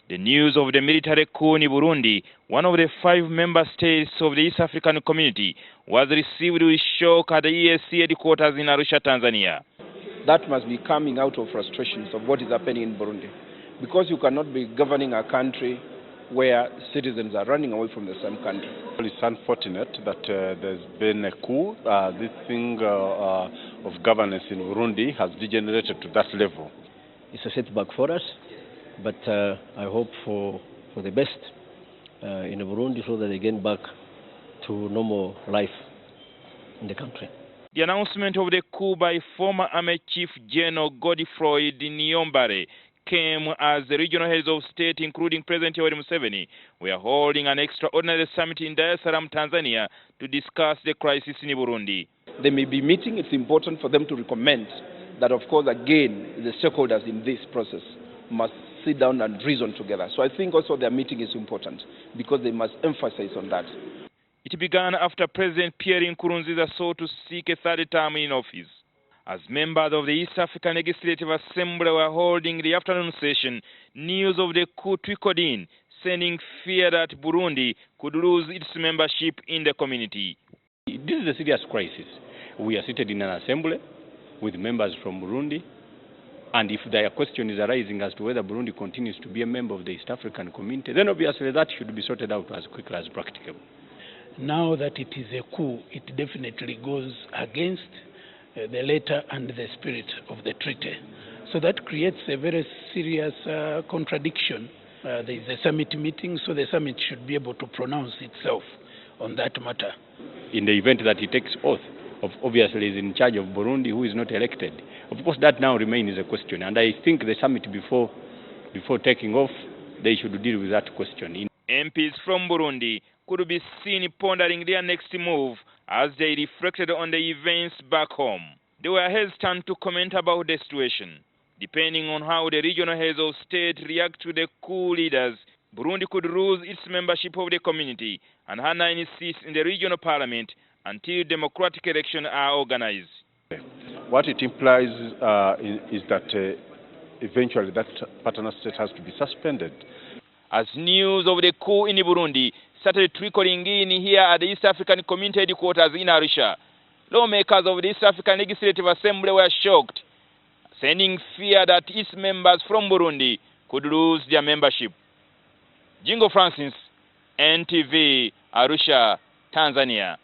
The news of the military coup in Burundi, one of the 5 member states of the East African Community, was received with shock at the EAC headquarters in Arusha, Tanzania. That must be coming out of frustrations of what is happening in Burundi. Because you cannot be governing a country where citizens are running away from the same country. It's unfortunate that there's been a coup. This thing of governance in Burundi has degenerated to that level. It's a setback for us, but I hope for the best in Burundi so that they get back to normal life in the country. The announcement of the coup by former Army Chief General Godfrey Niyombare came as the regional heads of state, including President Yoweri Museveni, were holding an extraordinary summit in Dar es Salaam, Tanzania, to discuss the crisis in Burundi. They may be meeting. It's important for them to recommend that, of course, again, the stakeholders in this process must sit down and reason together. So I think also their meeting is important because they must emphasize on that. It began after President Pierre Nkurunziza sought to seek a third term in office. As members of the East African Legislative Assembly were holding the afternoon session, news of the coup trickled in, sending fear that Burundi could lose its membership in the community. This is a serious crisis. We are seated in an assembly with members from Burundi, and if there are questions arising as to whether Burundi continues to be a member of the East African Community, then obviously that should be sorted out as quickly as practicable. Now that it is a coup, it definitely goes against the letter and the spirit of the treaty. So that creates a very serious contradiction. There is a summit meeting, so the summit should be able to pronounce itself on that matter. In the event that he takes oath, obviously is in charge of Burundi, who is not elected. Of course, that now remains a question, and I think the summit before taking off, they should deal with that question. MPs from Burundi could be seen pondering their next move as they reflected on the events back home. They were hesitant to comment about the situation. Depending on how the regional heads of state react to the coup leaders, Burundi could lose its membership of the community and have 9 seats in the regional parliament until democratic elections are organized. What it implies is that eventually that partner state has to be suspended. As news of the coup in Burundi started trickling in here at the East African Community headquarters in Arusha, lawmakers of the East African Legislative Assembly were shocked, sending fear that its members from Burundi could lose their membership. Jjingo, NTV, Arusha, Tanzania.